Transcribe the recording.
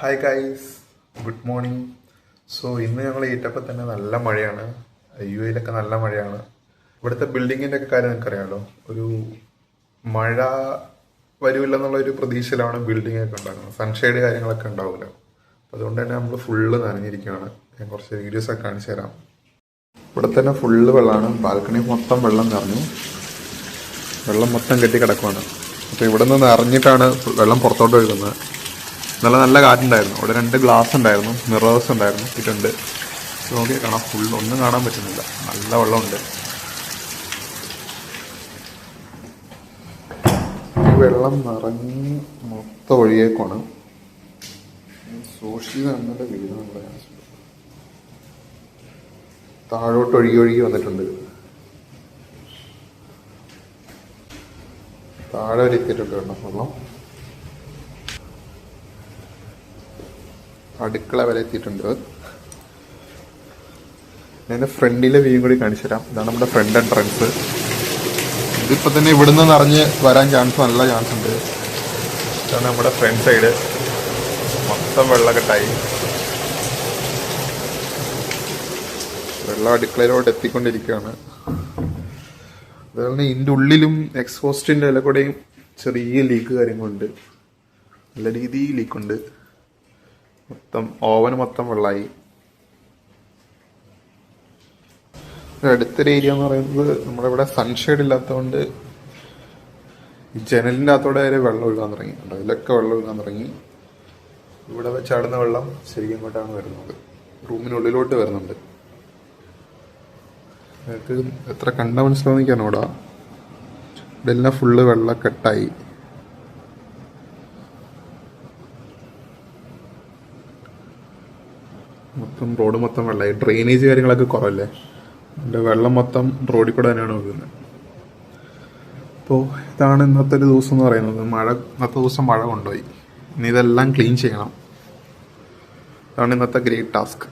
Hi guys, good morning. So ഇന്ന് ഞങ്ങൾ ഏറ്റപ്പോൾ തന്നെ നല്ല മഴയാണ്. UAE നല്ല മഴയാണ്. ഇവിടുത്തെ ബിൽഡിങ്ങിൻ്റെ ഒക്കെ കാര്യം നിങ്ങൾക്കറിയാമല്ലോ. ഒരു മഴ വരില്ലെന്നുള്ള ഒരു പ്രതീക്ഷയിലാണ് ബിൽഡിംഗ് ഒക്കെ ഉണ്ടാക്കുന്നത്. സൺഷെയ്ഡ് കാര്യങ്ങളൊക്കെ ഉണ്ടാവില്ല. അപ്പോൾ അതുകൊണ്ട് തന്നെ നമ്മൾ ഫുള്ള് നനഞ്ഞിരിക്കുകയാണ്. ഞാൻ കുറച്ച് വീഡിയോസൊക്കെ കാണിച്ചു തരാം. ഇവിടെ തന്നെ ഫുള്ള് വെള്ളമാണ്. ബാൽക്കണി മൊത്തം വെള്ളം നിറഞ്ഞു. വെള്ളം മൊത്തം കെട്ടി കിടക്കുവാണ്. അപ്പോൾ ഇവിടെ നിന്ന് നിറഞ്ഞിട്ടാണ് വെള്ളം പുറത്തോട്ട് ഒഴുകുന്നത്. നല്ല കാറ്റുണ്ടായിരുന്നു. അവിടെ 2 ഗ്ലാസ് ഉണ്ടായിരുന്നു, മിറേഴ്സ് ഉണ്ടായിരുന്നു, ഇട്ടുണ്ട്. നോക്കി കാണാം, ഫുള്ള് ഒന്നും കാണാൻ പറ്റുന്നില്ല. നല്ല വെള്ളമുണ്ട്. ഈ വെള്ളം നിറഞ്ഞ് മൊത്തം ഒഴുകിയേക്കാണ്. സൂക്ഷിച്ച് നമ്മുടെ വീട് നമ്മുടെ താഴോട്ട് ഒഴുകി വന്നിട്ടുണ്ട്. താഴെ വരെ എത്തിയിട്ടുണ്ട് കേട്ടോ വെള്ളം. അടുക്കള വരെ എത്തിയിട്ടുണ്ട്. ഞാൻ ഫ്രണ്ടിലെ വ്യൂ കൂടി കാണിച്ചു തരാം. ഇതാണ് നമ്മുടെ ഫ്രണ്ട് എൻട്രൻസ്. ഇതിപ്പോ തന്നെ ഇവിടുന്ന് നിറഞ്ഞ് വരാൻ നല്ല ചാൻസ് ഉണ്ട്. ഇതാണ് നമ്മുടെ ഫ്രണ്ട് സൈഡ്. മൊത്തം വെള്ളക്കെട്ടായി. വെള്ളം അടുക്കളയിലോട്ട് എത്തിക്കൊണ്ടിരിക്കുകയാണ്. അതുപോലെ ഇതിൻ്റെ ഉള്ളിലും എക്സ്പോസ്റ്റിൻ്റെ ഇല കൂടെയും ചെറിയ ലീക്ക് കാര്യങ്ങളുണ്ട്. നല്ല രീതിയിൽ ലീക്കുണ്ട്. ഓവൻ മൊത്തം വെള്ളമായി. അടുത്തൊരു ഏരിയ എന്ന് പറയുന്നത് നമ്മുടെ ഇവിടെ സൺഷെയ്ഡ് ഇല്ലാത്തതുകൊണ്ട് ഈ ജനലിൻ്റെ അകത്തോടെ വരെ വെള്ളം ഒഴുകാൻ തുടങ്ങി. അതിലൊക്കെ വെള്ളം ഒഴുകാൻ തുടങ്ങി. ഇവിടെ വെച്ചാടുന്ന വെള്ളം ശരിക്കും ഇങ്ങോട്ടാണ് വരുന്നത്. റൂമിനുള്ളിലോട്ട് വരുന്നുണ്ട്. നിങ്ങൾക്ക് എത്ര കണ്ട മനസ്സിലാവുന്നിക്കാനോടാ. ഇവിടെ എല്ലാം ഫുള്ള് വെള്ളക്കെട്ടായി. റോഡ് മൊത്തം വെള്ളമായി. ഡ്രെയിനേജ് കാര്യങ്ങളൊക്കെ കുറവല്ലേ. അതിൻ്റെ വെള്ളം മൊത്തം റോഡിൽ കൂടെ തന്നെയാണ് ഒഴുകുന്നത്. അപ്പോൾ ഇതാണ് ഇന്നത്തെ ഒരു ദിവസം എന്ന് പറയുന്നത്. ഇന്നത്തെ ദിവസം മഴ കൊണ്ടുപോയി. ഇനി ഇതെല്ലാം ക്ലീൻ ചെയ്യണം. ഇതാണ് ഇന്നത്തെ ഗ്രേറ്റ് ടാസ്ക്.